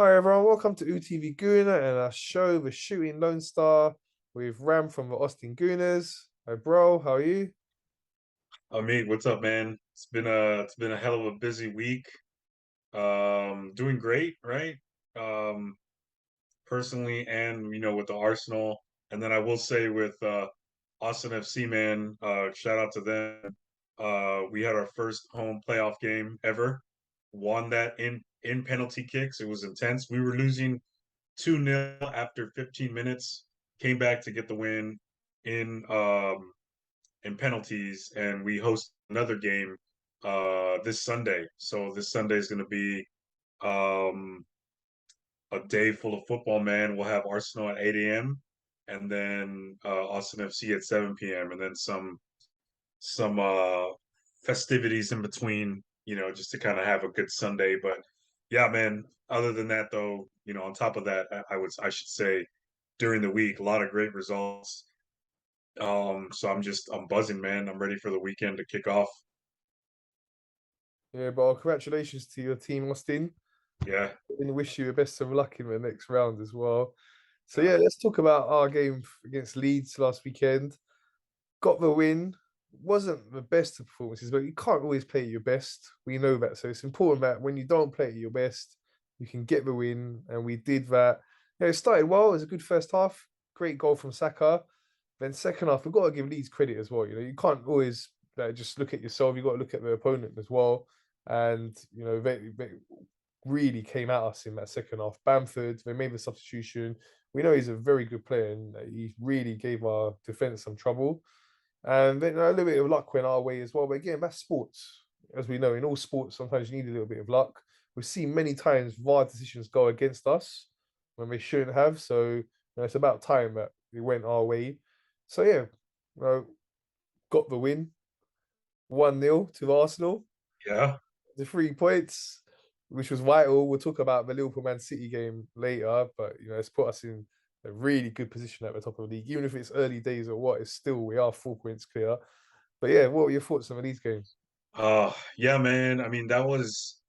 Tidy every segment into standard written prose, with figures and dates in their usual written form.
Hi everyone, welcome to UTV Gooner and our show, The Shooting Lone Star, with Ram from the Austin Gooners. Hi bro, how are you? Meet, what's up, man? It's been a hell of a busy week. Doing great, right? Um, Personally, and with the Arsenal, and then I will say with Austin FC, man, shout out to them. We had our first home playoff game ever. Won that in penalty kicks. It was intense. We were losing 2-0 after 15 minutes. Came back to get the win in in penalties, and we host another game this Sunday. So this Sunday is going to be um, a day full of football. Man, we'll have Arsenal at 8 a.m. and then Austin FC at 7 p.m. and then some festivities in between. Just to kind of have a good Sunday. But yeah, man. Other than that, though, on top of that, I should say during the week, a lot of great results. So I'm buzzing, man. I'm ready for the weekend to kick off. Yeah, but congratulations to your team, Austin. Yeah, And wish you the best of luck in the next round as well. So yeah, yeah, let's talk about our game against Leeds last weekend. Got the win. Wasn't the best of performances, but you can't always play at your best. We know that. So it's important that when you don't play at your best, you can get the win. And we did that. Yeah, it started well. It was a good first half. Great goal from Saka. Then second half, we've got to give Leeds credit as well. You can't always just look at yourself. You've got to look at the opponent as well. And they really came at us in that second half. Bamford, they made the substitution. We know he's a very good player, and he really gave our defense some trouble. And then a little bit of luck went our way as well. But again, that's sports. As we know, in all sports, sometimes you need a little bit of luck. We've seen many times VAR decisions go against us when they shouldn't have. So it's about time that it went our way. So yeah, got the win, 1-0 to Arsenal, yeah. the 3 points, which was vital. We'll talk about the Liverpool Man City game later, but it's put us in a really good position at the top of the league. Even if it's early days or what, it's still we are 4 points clear. But yeah, what were your thoughts on these games? Yeah, man. I mean, that was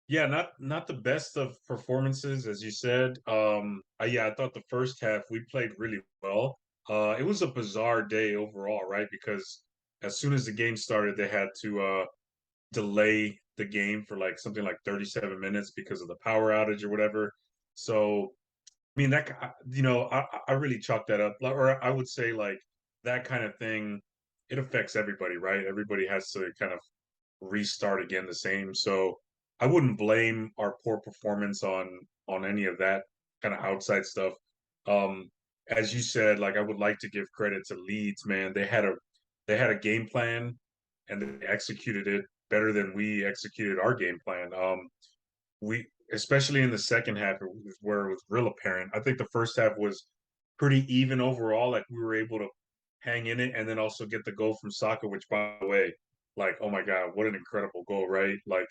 yeah, not the best of performances, as you said. Yeah, I thought the first half we played really well. It was a bizarre day overall, right? Because as soon as the game started, they had to delay the game for like something like 37 minutes because of the power outage or whatever. So I mean, I really chalk that up, or I would say like that kind of thing. It affects everybody, right? Everybody has to kind of restart again the same. So I wouldn't blame our poor performance on any of that kind of outside stuff. Um, as you said, like I would like to give credit to Leeds, man. They had a game plan and they executed it better than we executed our game plan. We especially in the second half where it was real apparent. I think the first half was pretty even overall. Like we were able to hang in it and then also get the goal from Saka, which by the way, like oh my god, what an incredible goal, right? Like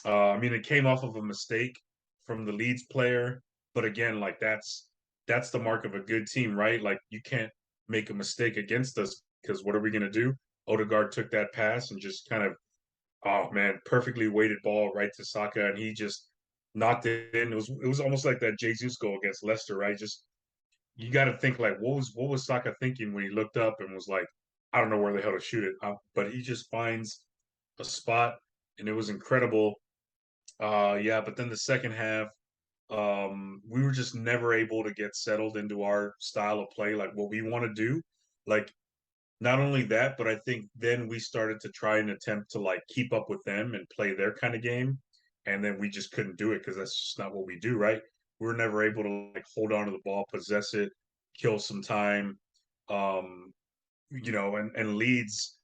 I mean, it came off of a mistake from the Leeds player, but again, like that's the mark of a good team, right? Like you can't make a mistake against us because what are we gonna do? Odegaard took that pass and just kind of oh man, perfectly weighted ball right to Saka, and he just knocked it in. It was almost like that Jesus goal against Leicester, right? Just you got to think like what was Saka thinking when he looked up and was like, I don't know where the hell to shoot it, but he just finds a spot, and it was incredible. Yeah, but then the second half, we were just never able to get settled into our style of play, like what we want to do. Like not only that, but I think then we started to try and attempt to like keep up with them and play their kind of game. And then we just couldn't do it because that's just not what we do, right? We were never able to like hold on to the ball, possess it, kill some time. Um, and Leeds,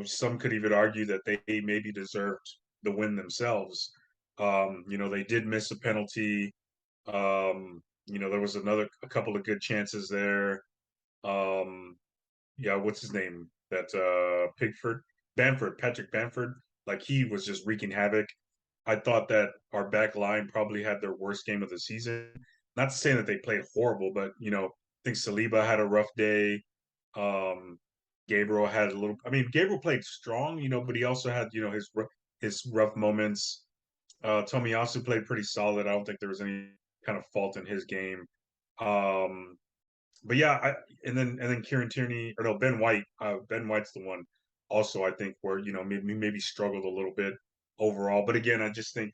some could even argue that they maybe deserved the win themselves. They did miss a penalty. There was a couple of good chances there. Um, yeah, what's his name? That Patrick Bamford. Like he was just wreaking havoc. I thought that our back line probably had their worst game of the season. Not to say that they played horrible, but I think Saliba had a rough day. Um, Gabriel had a little. I mean, Gabriel played strong, but he also had his rough moments. Tomiyasu played pretty solid. I don't think there was any kind of fault in his game. Um, but yeah, and then Kieran Tierney or no Ben White. Ben White's the one also I think where maybe struggled a little bit overall. But again, I just think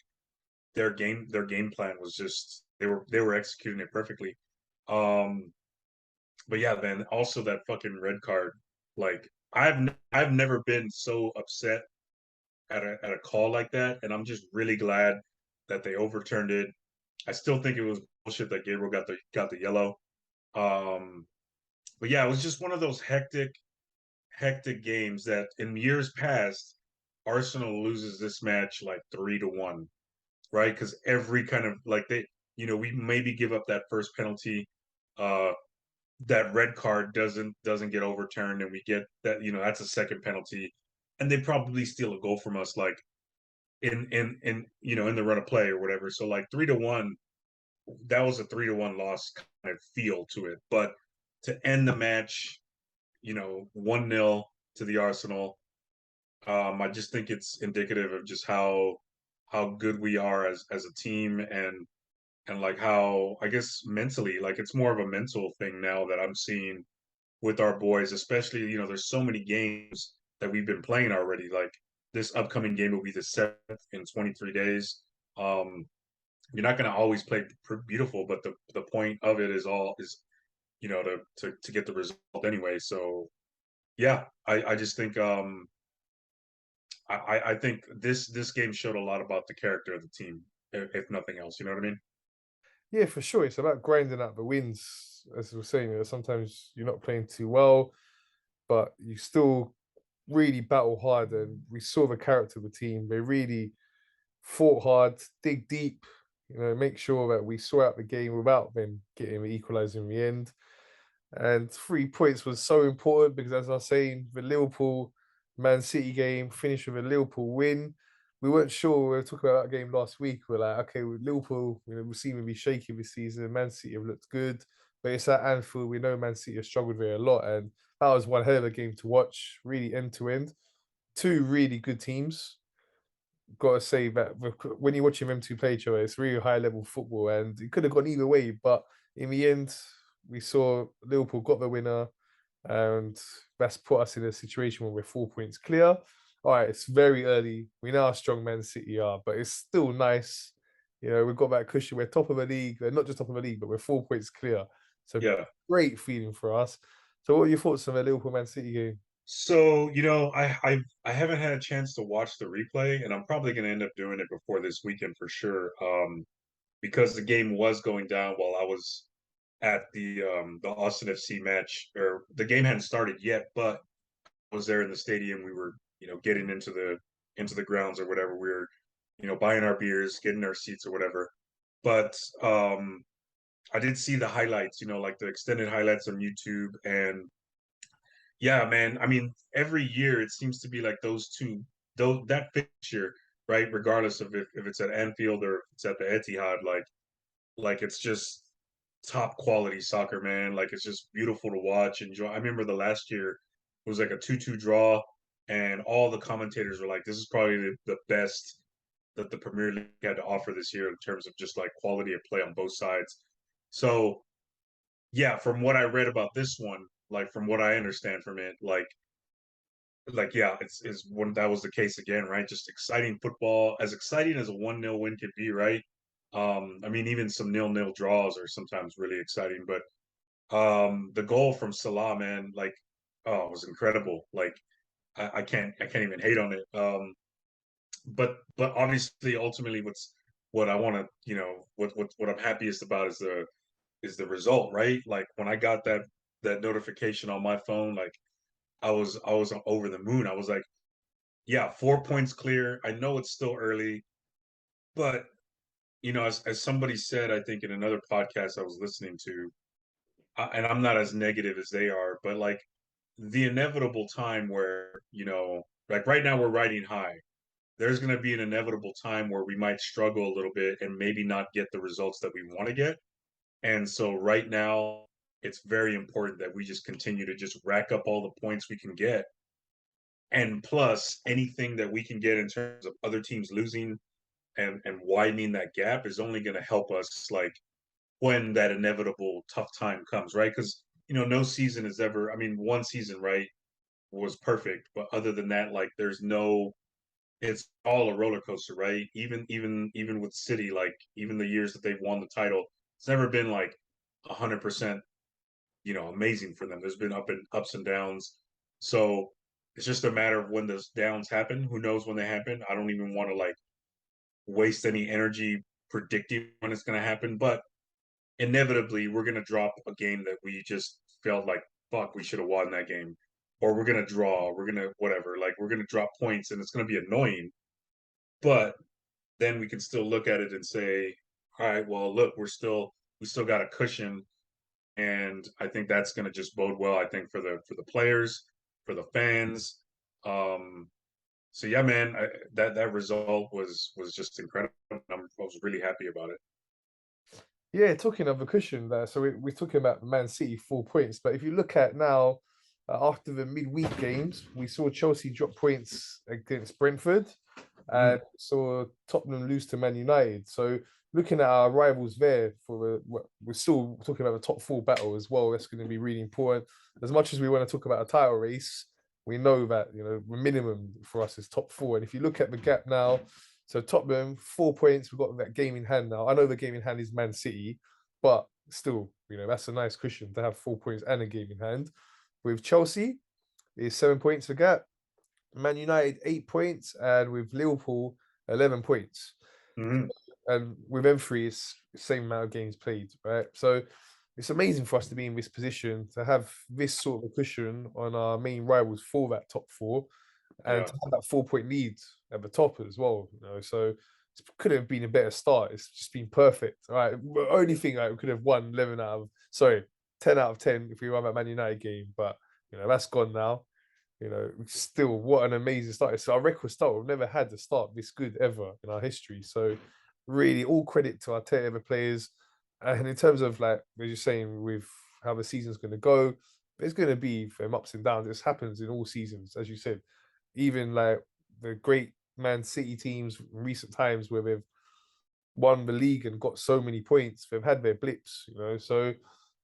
their game plan was just they were executing it perfectly. Um, but yeah, man, also that fucking red card. Like I've never been so upset at a call like that, and I'm just really glad that they overturned it. I still think it was bullshit that Gabriel got the yellow. Um, but yeah, it was just one of those hectic games that in years past, Arsenal loses this match like 3-1, right? Because every kind of like we maybe give up that first penalty, uh, that red card doesn't get overturned, and we get that that's a second penalty, and they probably steal a goal from us like in the run of play or whatever. So like 3-1, that was a 3-1 loss kind of feel to it. But to end the match, 1-0 to the Arsenal, I just think it's indicative of just how good we are as a team and like how I guess mentally, like it's more of a mental thing now that I'm seeing with our boys, especially, there's so many games that we've been playing already. Like this upcoming game will be the 7th in 23 days. Um, you're not going to always play beautiful, but the point of it is to get the result anyway. So yeah, I just think I think this game showed a lot about the character of the team, if nothing else. You know what I mean? Yeah, for sure. It's about grinding out the wins. As we were saying, sometimes you're not playing too well, but you still really battle hard. And we saw the character of the team. They really fought hard, dig deep, make sure that we saw out the game without them getting the equaliser in the end. And 3 points was so important because, as I was saying, the Liverpool Man City game finished with a Liverpool win. We weren't sure. We were talking about that game last week. We're like, okay, with Liverpool, we seem to be shaky this season. Man City have looked good, but it's at Anfield. We know Man City have struggled there a lot, and that was one hell of a game to watch, really end to end. Two really good teams. Got to say that when you're watching them two play each other, it's really high level football, and it could have gone either way. But in the end, we saw Liverpool got the winner, and that's put us in a situation where we're 4 points clear. All right, it's very early. We know how strong Man City are, but it's still nice. We've got that cushion. We're top of the league. We're not just top of the league, but we're 4 points clear. So Yeah. great feeling for us. So, what are your thoughts on the Liverpool Man City game? So, I haven't had a chance to watch the replay, and I'm probably going to end up doing it before this weekend for sure. Because the game was going down while I was at the Austin FC match, or the game hadn't started yet, but I was there in the stadium. We were, getting into the grounds or whatever. We were, buying our beers, getting our seats or whatever. But I did see the highlights, like the extended highlights on YouTube, and yeah, man. I mean, every year it seems to be like those two, those that fixture, right? Regardless of if it's at Anfield or if it's at the Etihad, like it's just top quality soccer, man. Like it's just beautiful to watch. Enjoy. I remember the last year it was like a 2-2 draw, and all the commentators were like, "This is probably the best that the Premier League had to offer this year in terms of just like quality of play on both sides." So yeah, from what I read about this one, like from what I understand from it, like yeah, it's when that was the case again, right? Just exciting football, as exciting as a 1-0 win could be, right? I mean, even some 0-0 draws are sometimes really exciting, but the goal from Salah, man, like, oh, it was incredible. Like, I can't even hate on it. But obviously, ultimately, what I want to, what I'm happiest about is the result, right? Like when I got that notification on my phone, like I was over the moon. I was like, yeah, 4 points clear. I know it's still early, but as somebody said, I think in another podcast I was listening to, and I'm not as negative as they are, but like the inevitable time where, like right now we're riding high. There's going to be an inevitable time where we might struggle a little bit and maybe not get the results that we want to get. And so right now, it's very important that we just continue to just rack up all the points we can get. And plus anything that we can get in terms of other teams losing, and widening that gap is only going to help us like when that inevitable tough time comes, right? Because no season is ever. I mean, one season, right, was perfect, but other than that, like, there's no. It's all a roller coaster, right? Even with City, like even the years that they've won the title, it's never been like 100%, amazing for them. There's been ups and downs. So it's just a matter of when those downs happen. Who knows when they happen? I don't even want to like waste any energy predicting when it's going to happen, but inevitably we're going to drop a game that we just felt like fuck we should have won that game, or we're going to draw, we're going to whatever, like we're going to drop points and it's going to be annoying, but then we can still look at it and say, all right, well, look, we still got a cushion, and I think that's going to just bode well. I think for the players, for the fans. So yeah, man, that result was just incredible. I was really happy about it. Yeah, talking of a cushion there. So we're talking about Man City 4 points, but if you look at now, after the midweek games, we saw Chelsea drop points against Brentford Mhm. and saw Tottenham lose to Man United. So looking at our rivals there, we're still talking about the top four battle as well. That's going to be really important. As much as we want to talk about a title race, we know that the minimum for us is top four. And if you look at the gap now, so Tottenham 4 points, we've got that game in hand now. I know the game in hand is Man City, but still, that's a nice cushion to have 4 points and a game in hand. With Chelsea, is 7 points the gap. Man United 8 points, and with Liverpool 11 points. Mhm. And with them three, it's the same amount of games played, right? So it's amazing for us to be in this position to have this sort of a cushion on our main rivals for that top four, and Yeah. to have that 4 point lead at the top as well. So it couldn't have been a better start. It's just been perfect. All right, the only thing like we could have won 10 out of 10 if we won that Man United game, but that's gone now. Still, what an amazing start. It's our record start. We've never had the start this good ever in our history. So, really, all credit to our the players. And in terms of, like, we're just saying, with how the season's going to go, there's going to be ups and downs. This happens in all seasons, as you said. Even like the great Man City teams in recent times where they've won the league and got so many points, they've had their blips. So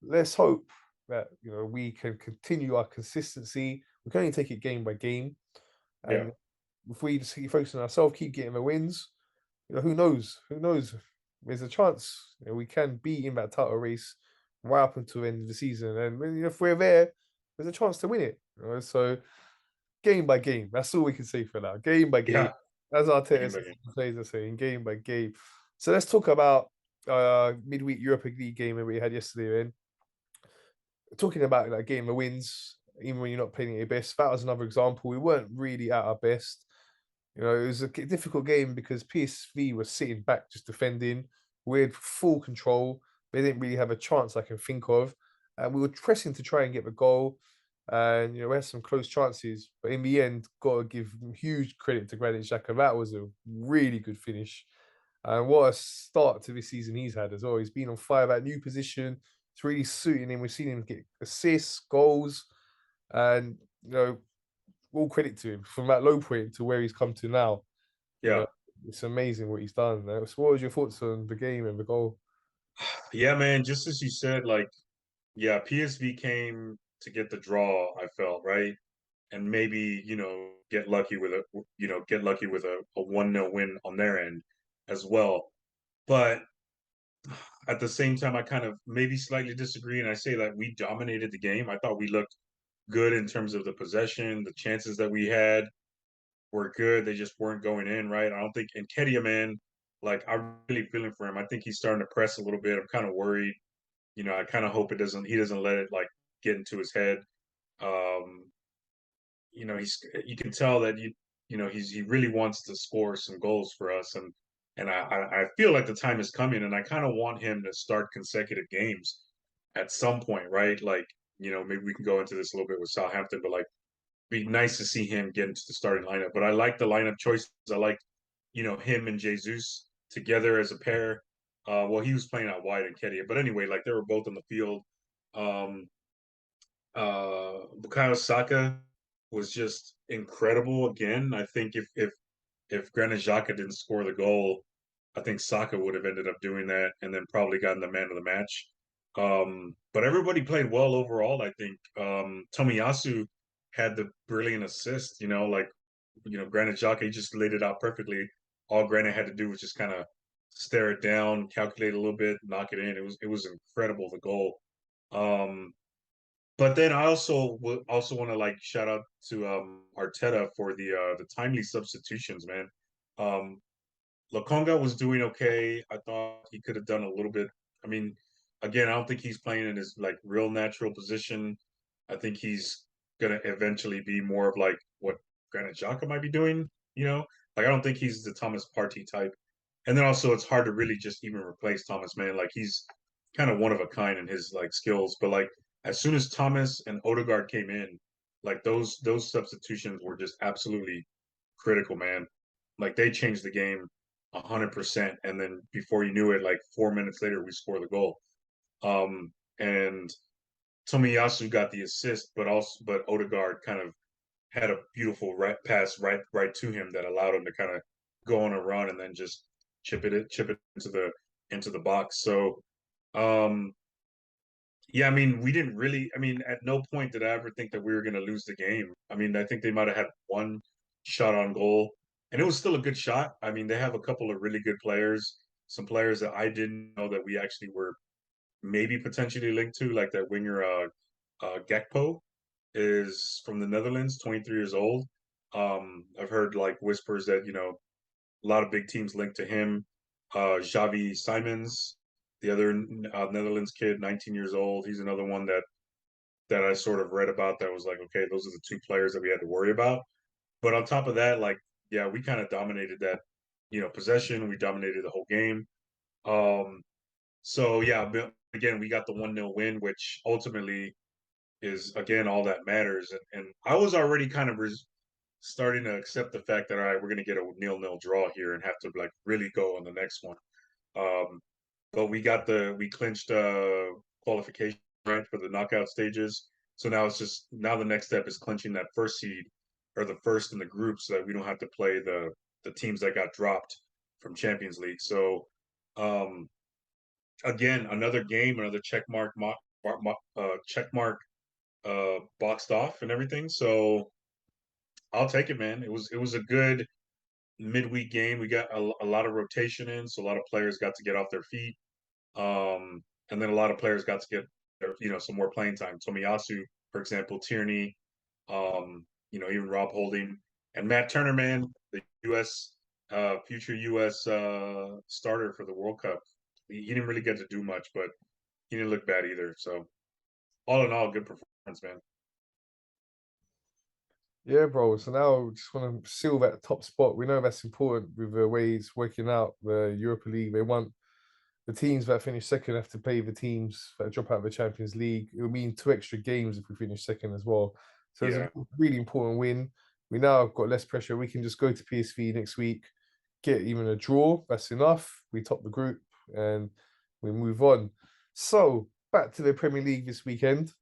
let's hope that we can continue our consistency. We can only take it game by game, Yeah. and if we just keep focusing on ourselves, keep getting the wins, who knows? Who knows? There's a chance we can be in that title race right up until the end of the season, and if we're there, there's a chance to win it. So game by game, that's all we can say for now. Game by game, Yeah. as our Game by game. players are saying, game by game. So let's talk about midweek Europa League game that we had yesterday. Then talking about that game of wins, even when you're not playing at your best, that was another example. We weren't really at our best. It was a difficult game because PSV was sitting back just defending. We had full control. They didn't really have a chance I can think of. And we were pressing to try and get the goal. And we had some close chances, but in the end, got to give huge credit to Granit Xhaka. That was a really good finish, and what a start to this season he's had as well. He's been on fire, that new position. It's really suiting him. We've seen him get assists, goals, and all credit to him from that low point to where he's come to now. You Yeah. know, it's amazing what he's done. So what was your thoughts on the game and the goal? Yeah, man. Just as you said, like, yeah, PSV came to get the draw, I felt, right? And maybe, get lucky with a 1-0 win on their end as well. But at the same time, I kind of maybe slightly disagree. And I say that we dominated the game. I thought we looked good in terms of the possession, the chances that we had were good. They just weren't going in, right? I don't think, and Kedia, man, like, I'm really feeling for him. I think he's starting to press a little bit. I'm kind of worried. I kind of hope he doesn't let it like get into his head. Um, you can tell that he really wants to score some goals for us, and I feel like the time is coming, and I kind of want him to start consecutive games at some point, right? Like, maybe we can go into this a little bit with Southampton, but like, be nice to see him get into the starting lineup. But I like the lineup choices. I like, him and Jesus together as a pair. Well, he was playing out wide in Kedia, but anyway, like, they were both on the field. Um, Bukayo Saka was just incredible again. I think if Granit Xhaka didn't score the goal, I think Saka would have ended up doing that and then probably gotten the man of the match. But everybody played well overall. I think Tomiyasu had the brilliant assist. Granit Xhaka, he just laid it out perfectly. All Granit had to do was just kind of stare it down, calculate a little bit, knock it in. It was incredible, the goal. Um, but then I also want to like shout out to Arteta for the timely substitutions, man. Um, Lokonga was doing okay. I thought he could have done a little bit. I mean, again, I don't think he's playing in his like real natural position. I think he's gonna eventually be more of like what Granit Xhaka might be doing. Like I don't think he's the Thomas Partey type. And then also, it's hard to really just even replace Thomas, man. Like he's kind of one of a kind in his like skills. But like as soon as Thomas and Odegaard came in, like those substitutions were just absolutely critical, man. Like they changed the game 100%. And then before you knew it, like 4 minutes later, we score the goal. And Tomiyasu got the assist, but Odegaard kind of had a beautiful right pass right to him that allowed him to kind of go on a run and then just chip it into the box. So um yeah, I mean, we didn't really. I mean, at no point did I ever think that we were going to lose the game. I mean, I think they might have had one shot on goal, and it was still a good shot. I mean, they have a couple of really good players, some players that I didn't know that we actually were maybe potentially linked to, like that winger Gakpo is from the Netherlands, 23 years old. I've heard like whispers that a lot of big teams linked to him. Xavi Simons, the other Netherlands kid, 19 years old. He's another one that I sort of read about that was like, okay, those are the two players that we had to worry about. But on top of that, like, yeah, we kind of dominated that, possession. We dominated the whole game. Um, so yeah, but again, we got the 1-0 win, which ultimately is again all that matters. And I was already kind of starting to accept the fact that all right, we're going to get a 0-0 draw here and have to like really go on the next one. Um, but we clinched qualification right for the knockout stages. So now the next step is clinching that first seed or the first in the group, so that we don't have to play the teams that got dropped from Champions League. So um, again, another game, another check mark boxed off and everything. So I'll take it, man. It was a good midweek game. We got a lot of rotation in, so a lot of players got to get off their feet. And then a lot of players got to get some more playing time. Tomiyasu, for example, Tierney, even Rob Holding and Matt Turner, man, the U.S. Future U.S. Starter for the World Cup. He didn't really get to do much, but he didn't look bad either. So all in all, good performance, man. Yeah, bro. So now we just want to seal that top spot. We know that's important with the way it's working out. The Europa League, they want the teams that finish second have to play the teams that drop out of the Champions League. It will mean 2 extra games if we finish second as well. So it's a Yeah, really important win. We now have got less pressure. We can just go to PSV next week, get even a draw. That's enough. We top the group and we move on. So back to the Premier League this weekend.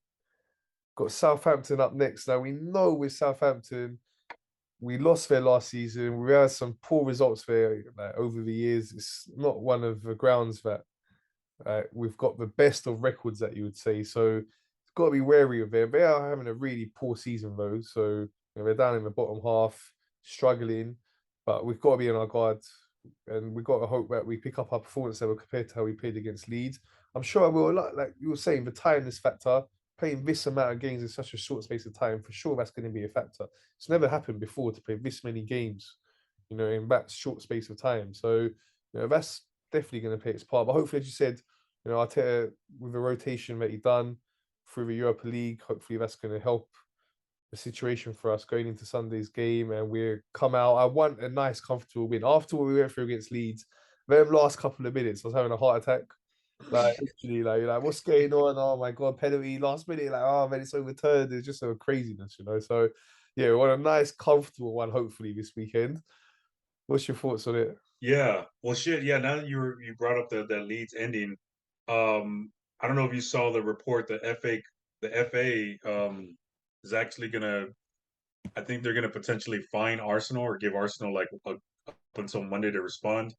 Got Southampton up next. Now we know with Southampton, we lost there last season. We had some poor results there like, over the years. It's not one of the grounds that we've got the best of records that you would say. So it's got to be wary of them. They are having a really poor season though. So they're down in the bottom half, struggling. But we've got to be on our guard, and we've got to hope that we pick up our performance level compared to how we played against Leeds. I'm sure I will. Like you were saying, the tiredness factor, playing this amount of games in such a short space of time, for sure that's going to be a factor. It's never happened before to play this many games, in that short space of time. So, that's definitely going to play its part. But hopefully, as you said, Arteta with the rotation that he done through the Europa League, hopefully that's going to help the situation for us going into Sunday's game, and we're come out. I want a nice, comfortable win. After what we went through against Leeds, them last couple of minutes, I was having a heart attack. Like literally, like what's going on? Oh my god, penalty last minute, like oh man, it's overturned. It's just a craziness. So yeah, we want a nice, comfortable one, hopefully this weekend. What's your thoughts on it? yeah. Well, shit. Yeah. Now that you brought up that Leeds ending, I don't know if you saw the report. The FA is actually gonna. I think they're gonna potentially fine Arsenal or give Arsenal like up until Monday to respond.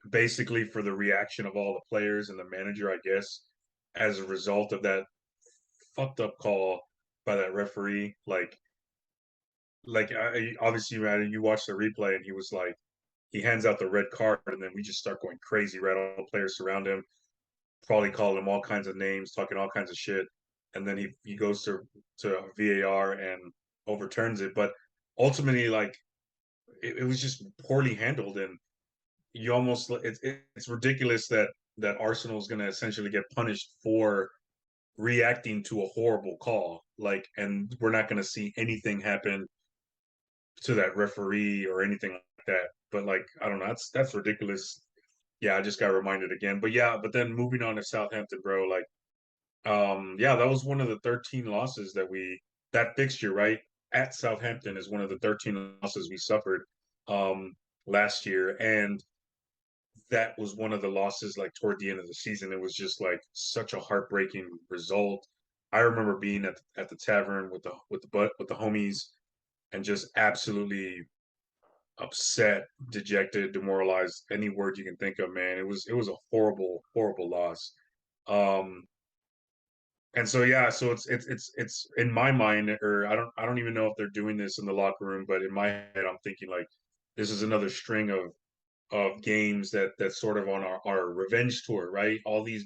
basically for the reaction of all the players and the manager, I guess, as a result of that fucked up call by that referee. Obviously, man, you watch the replay, and he was like, he hands out the red card, and then we just start going crazy. Right, all the players surround him, probably calling him all kinds of names, talking all kinds of shit, and then he goes to VAR and overturns it. But ultimately, like it was just poorly handled, and you almost it's ridiculous that Arsenal is going to essentially get punished for reacting to a horrible call, like, and we're not going to see anything happen to that referee or anything like that. But like, I don't know, that's ridiculous. Yeah, I just got reminded again. But yeah, but then moving on to Southampton, bro, like, yeah, that was one of the 13 losses that fixture, right? At Southampton is one of the 13 losses we suffered last year. And that was one of the losses like toward the end of the season. It was just like such a heartbreaking result. I remember being at the tavern with the homies and just absolutely upset, dejected, demoralized, any word you can think of, man. It was a horrible, horrible loss. Um and so yeah, so it's in my mind, or I don't even know if they're doing this in the locker room, but in my head I'm thinking like this is another string of games that's sort of on our revenge tour, right? All these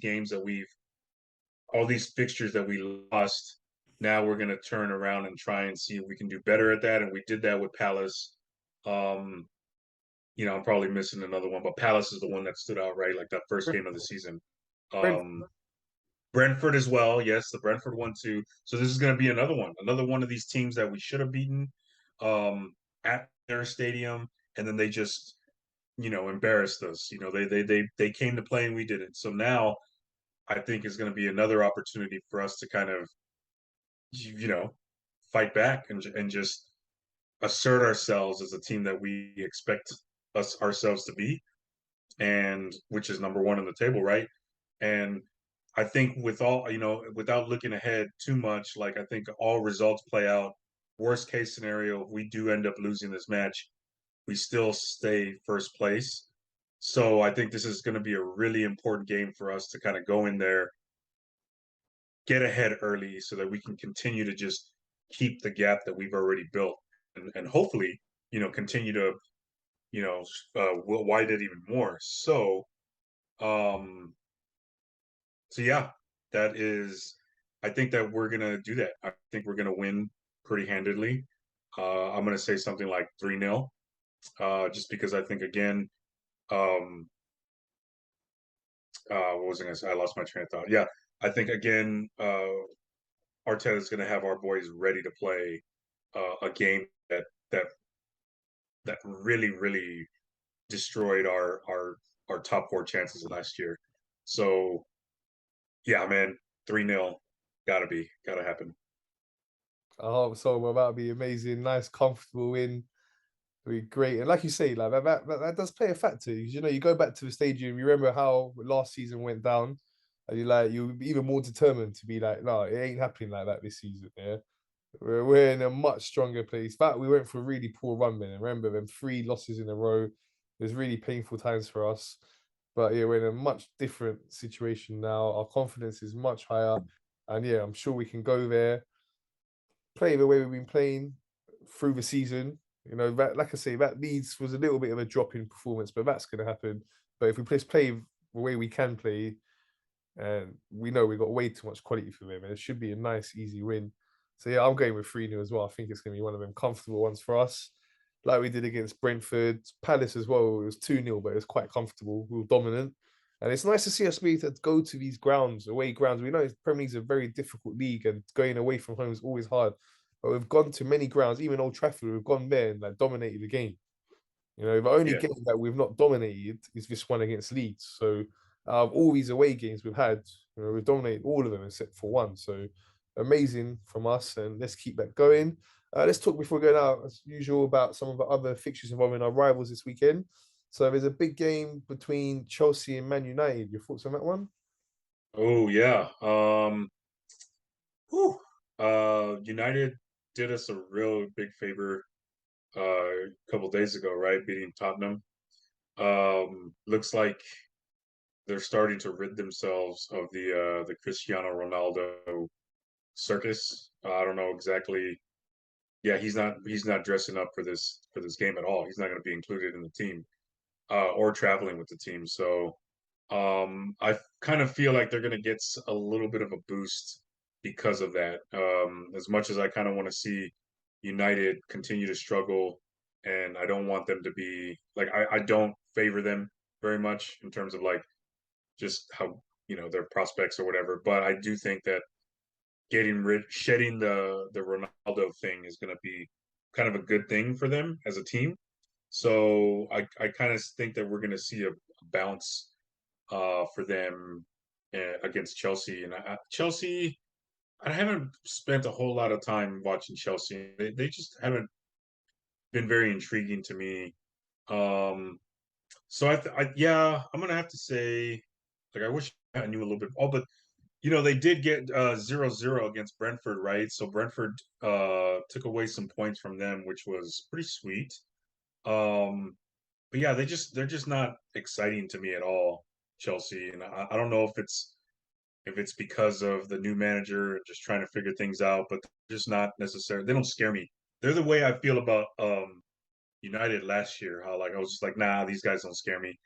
fixtures that we lost, now we're gonna turn around and try and see if we can do better at that. And we did that with Palace. Um, I'm probably missing another one, but Palace is the one that stood out, right? Like that first game of the Brentford. season. Brentford. Um, Brentford as well. Yes, the Brentford one too. So this is going to be another one of these teams that we should have beaten at their stadium, and then they just embarrassed us. They came to play and we didn't. So now I think is going to be another opportunity for us to kind of you know fight back and just assert ourselves as a team that we expect us ourselves to be, and which is number one on the table, right? And I think with all, without looking ahead too much, like I think all results play out. Worst case scenario, if we do end up losing this match, we still stay first place. So I think this is going to be a really important game for us to kind of go in there, get ahead early so that we can continue to just keep the gap that we've already built and hopefully, continue to, widen it even more. Um, So yeah, that is. I think that we're gonna do that. I think we're gonna win pretty handedly. I'm gonna say something like 3-0, just because I think again, um, what was I gonna say? I lost my train of thought. Yeah, I think again, Arteta's gonna have our boys ready to play a game that that really really destroyed our top four chances last year. So yeah, man, 3-0, gotta happen. I hope so. Well, that'll be amazing. Nice, comfortable win. It'll be great. And like you say, like that does play a factor. You go back to the stadium, you remember how last season went down, and you're even more determined to be like, no, it ain't happening like that this season. Yeah. We're in a much stronger place. But we went for a really poor run, man. And remember them 3 losses in a row. It was really painful times for us. But yeah, we're in a much different situation now. Our confidence is much higher. And yeah, I'm sure we can go there, play the way we've been playing through the season. That, like I say, that Leeds was a little bit of a drop in performance, but that's going to happen. But if we just play the way we can play, and we know we've got way too much quality for them, and it should be a nice, easy win. So yeah, I'm going with 3-0 as well. I think it's going to be one of them comfortable ones for us, like we did against Brentford. Palace as well. It was 2-0, but it was quite comfortable. We were dominant. And it's nice to see us be able to go to these grounds, away grounds. We know Premier League is a very difficult league, and going away from home is always hard. But we've gone to many grounds, even Old Trafford. We've gone there and like dominated the game. The only Yeah. game that we've not dominated is this one against Leeds. So out of all these away games we've had, we've dominated all of them except for one. So amazing from us, and let's keep that going. Let's talk before we go out, as usual, about some of the other fixtures involving our rivals this weekend. So there's a big game between Chelsea and Man United. Your thoughts on that one? Oh yeah. Whew. United did us a real big favor a couple days ago, right? Beating Tottenham. Looks like they're starting to rid themselves of the Cristiano Ronaldo circus. I don't know exactly. Yeah, he's not dressing up for this game at all. He's not going to be included in the team or traveling with the team. So I kind of feel like they're going to get a little bit of a boost because of that. As much as I kind of want to see United continue to struggle, and I don't want them to be like I don't favor them very much in terms of like just how their prospects or whatever. But I do think that shedding the Ronaldo thing is going to be kind of a good thing for them as a team. So I kind of think that we're going to see a bounce for them against Chelsea. And Chelsea, I haven't spent a whole lot of time watching Chelsea. They just haven't been very intriguing to me. Um, so yeah, I'm gonna have to say, like, I wish I knew a little bit. Oh, but they did get 0-0 against Brentford, right? So Brentford took away some points from them, which was pretty sweet. Um, but yeah, they're just not exciting to me at all, Chelsea. And I don't know if it's because of the new manager and just trying to figure things out, but they're just not necessarily. They don't scare me. They're the way I feel about United last year. How like I was just like, nah, these guys don't scare me.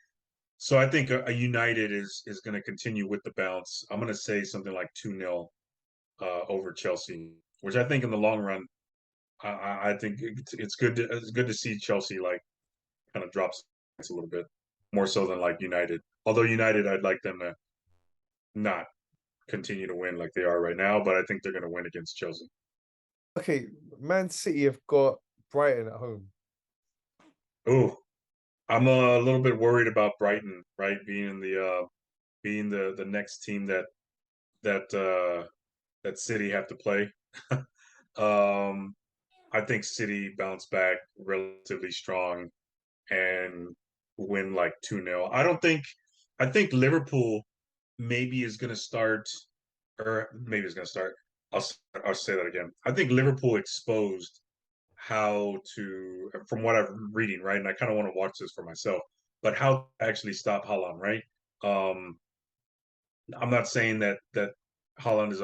So I think a United is going to continue with the bounce. I'm going to say something like 2-0 over Chelsea, which I think in the long run, I think it's good to see Chelsea like kind of drops a little bit more so than like United. Although United, I'd like them to not continue to win like they are right now, but I think they're going to win against Chelsea. Okay, Man City have got Brighton at home. Ooh, I'm a little bit worried about Brighton, right? Being the next team that that City have to play. um, I think City bounce back relatively strong and win like 2-0. I think Liverpool maybe is going to start or maybe is going to start. I'll I'll say that again. I think Liverpool exposed how to, from what I'm reading, right, and I kind of want to watch this for myself, but how to actually stop Haaland, right? Um, I'm not saying that Haaland is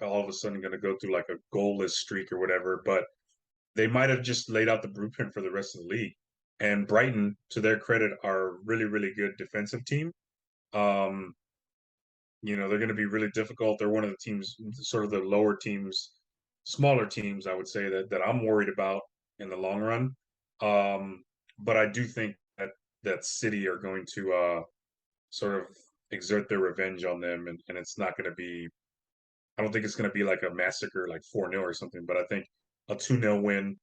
all of a sudden going to go through like a goalless streak or whatever, but they might have just laid out the blueprint for the rest of the league. And Brighton, to their credit, are a really, really good defensive team. Um, they're going to be really difficult. They're one of the teams, sort of the lower teams, smaller teams, I would say that I'm worried about in the long run. Um, but I do think that City are going to sort of exert their revenge on them, and it's not going to be. I don't think it's going to be like a massacre, like 4-0 or something. But I think a 2-0 win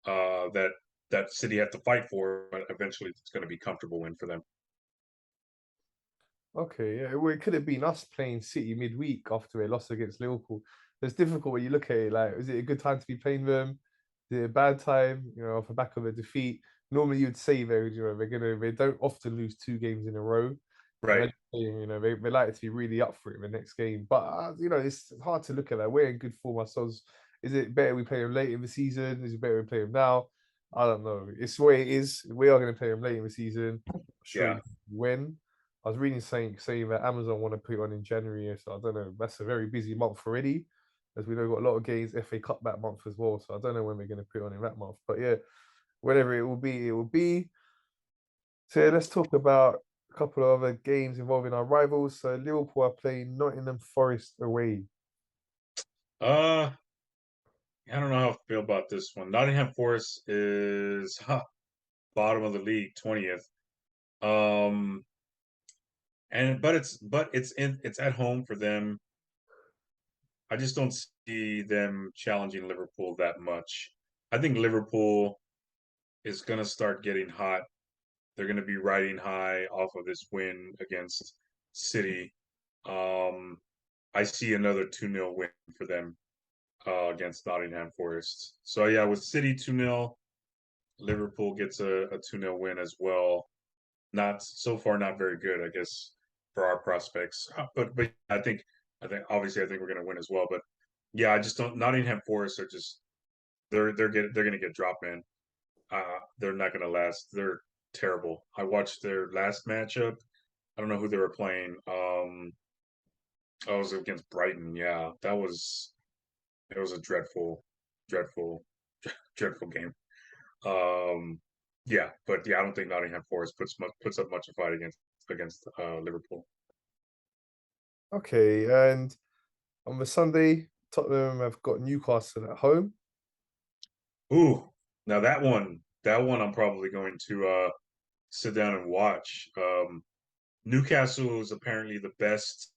that City have to fight for, but eventually it's going to be a comfortable win for them. Okay, yeah, well, it could have been us playing City midweek after a loss against Liverpool. It's difficult when you look at it. Like, is it a good time to be playing them? Is it a bad time? Off the back of a defeat. Normally, you'd say they don't often lose 2 games in a row, and Right. they like to be really up for it in the next game. But it's hard to look at that. We're in good form ourselves. Is it better we play them late in the season? Is it better we play them now? I don't know. It's the way it is. We are going to play them late in the season. Show Yeah. you when. I was reading saying that Amazon want to put it on in January, so I don't know. That's a very busy month already, as we know we've got a lot of games, FA Cup that month as well. So I don't know when we're going to put it on in that month, but yeah, whenever it will be, it will be. So yeah, let's talk about a couple of other games involving our rivals. So Liverpool are playing Nottingham Forest away. Uh, I don't know how I feel about this one. Nottingham Forest is bottom of the league, 20th. Um, and it's at home for them. I just don't see them challenging Liverpool that much. I think Liverpool is going to start getting hot. They're going to be riding high off of this win against City. Um, I see another 2-0 win for them against Nottingham Forest. So yeah, with City 2-0, Liverpool gets a 2-0 win as well. Not so far, not very good, I guess, for our prospects. But I think we're going to win as well. But yeah, I just don't. Nottingham Forest are just they're gonna get dropped, man. They're not gonna last. terrible. I watched their last matchup. I don't know who they were playing. I was against Brighton. Yeah, that was it was a dreadful, dreadful game. Um, yeah, but yeah, I don't think Nottingham Forest puts up much of a fight against Liverpool. Okay, and on the Sunday, Tottenham have got Newcastle at home. Ooh, now that one I'm probably going to sit down and watch. Newcastle is apparently the best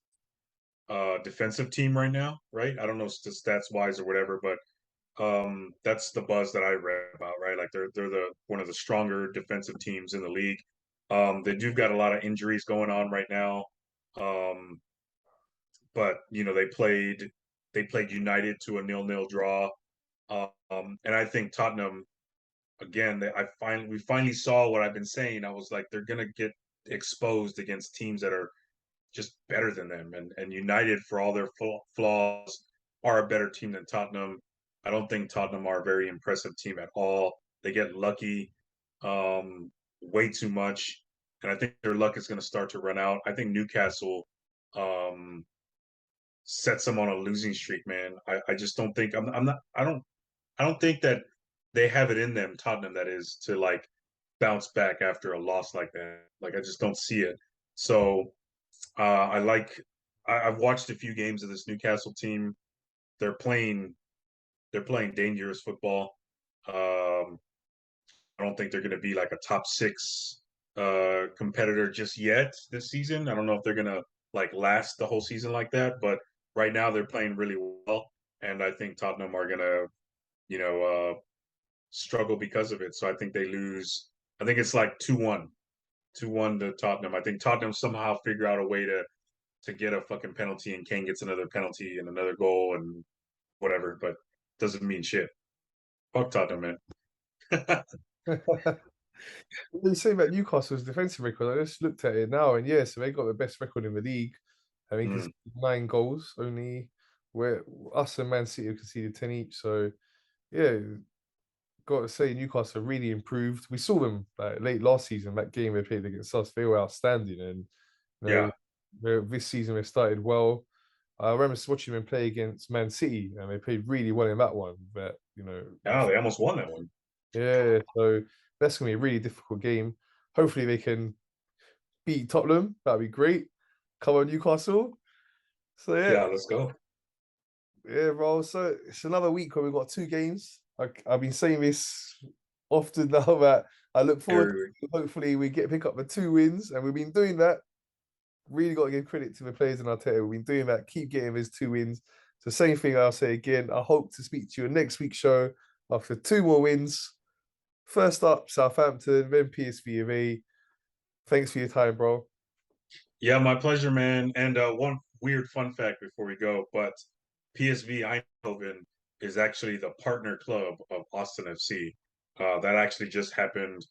defensive team right now, right? I don't know stats wise or whatever, but that's the buzz that I read about, right? Like they're the one of the stronger defensive teams in the league. They do got a lot of injuries going on right now. Um, but you know they played United to a 0-0 draw. And I think Tottenham again. We finally saw what I've been saying. I was like, they're gonna get exposed against teams that are just better than them. And United, for all their flaws, are a better team than Tottenham. I don't think Tottenham are a very impressive team at all. They get lucky way too much, and I think their luck is going to start to run out. I think Newcastle um, sets them on a losing streak, man. I just don't think I'm not I don't think that they have it in them, Tottenham that is, to like bounce back after a loss like that. Like I just don't see it. So I like. I've watched a few games of this Newcastle team. They're playing. They're playing dangerous football. Um, I don't think they're going to be like a top six competitor just yet this season. I don't know if they're going to like last the whole season like that. But right now they're playing really well, and I think Tottenham are going to, you know, struggle because of it. So I think they lose. I think it's like 2-1, 2-1 to Tottenham. I think Tottenham somehow figure out a way to get a fucking penalty, and Kane gets another penalty and another goal and whatever, but doesn't mean shit. Fuck Tottenham, man. You say about Newcastle's defensive record. I just looked at it now, and yeah, so they got the best record in the league. I mean, Mm, 9 goals only. Where us and Man City have conceded 10 each. So yeah, got to say Newcastle really improved. We saw them like, late last season. That game they played against us, they were outstanding. And you yeah. this season they started well. I remember watching them play against Man City, and they played really well in that one. But Oh, they almost won that one. yeah, so that's gonna be a really difficult game. Hopefully they can beat Tottenham. That'd be great. Come on, Newcastle. So Yeah, yeah, let's go. yeah, bro. So it's another week where we've got 2 games. I've been saying this often now that I look forward Every week. to hopefully we pick up the 2 wins, and we've been doing that. Really got to give credit to the players in our team. We've been doing that. Keep getting these 2 wins. So same thing I'll say again. I hope to speak to you in next week's show after 2 more wins. First up, Southampton, then PSV away. Thanks for your time, bro. Yeah, my pleasure, man. And one weird fun fact before we go, but PSV Eindhoven is actually the partner club of Austin FC. That actually just happened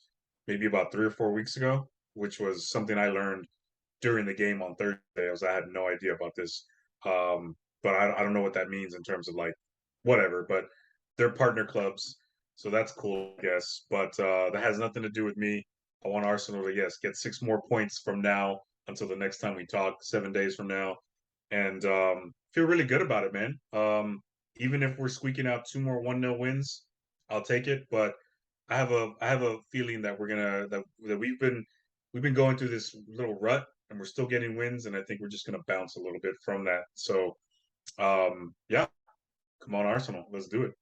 maybe about 3 or 4 weeks ago, which was something I learned during the game on Thursday. I had no idea about this. But I don't know what that means in terms of like whatever, but they're partner clubs. So that's cool, I guess. But that has nothing to do with me. I want Arsenal to, yes, get 6 more points from now until the next time we talk, 7 days from now. And feel really good about it, man. Even if we're squeaking out 2 more 1-0 wins, I'll take it. But I have a feeling that that we've been going through this little rut and we're still getting wins, and I think we're just gonna bounce a little bit from that. So yeah, come on, Arsenal, let's do it.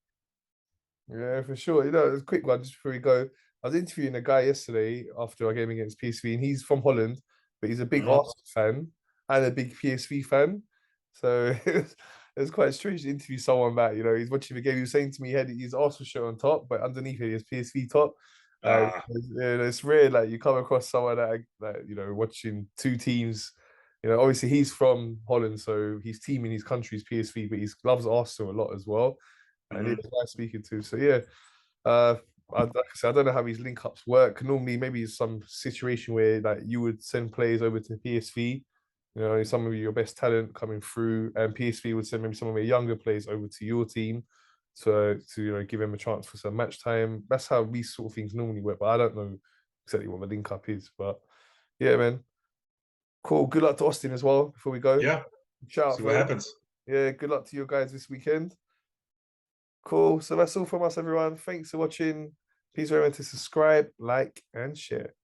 Yeah, for sure. A quick one just before we go. I was interviewing a guy yesterday after our game against PSV, and he's from Holland, but he's a big Mhm. Arsenal fan and a big PSV fan. So it's quite strange to interview someone that, he's watching the game. He was saying to me he had his Arsenal shirt on top, but underneath it, his PSV top. Ah, It's rare like you come across someone that watching 2 teams. Obviously he's from Holland, so he's team in his country's PSV, but he loves Arsenal a lot as well. And it mhm. was nice speaking to. So yeah, uh, like I said, I don't know how these link ups work. Normally, maybe it's some situation where like you would send players over to PSV. Some of your best talent coming through, and PSV would send maybe some of their younger players over to your team to give them a chance for some match time. That's how these sort of things normally work. But I don't know exactly what the link up is. But yeah, man. Cool. Good luck to Austin as well before we go. Yeah. Shout out See for what him. happens. Yeah, good luck to you guys this weekend. Cool. So that's all from us, everyone. Thanks for watching. Please remember to subscribe, like, and share.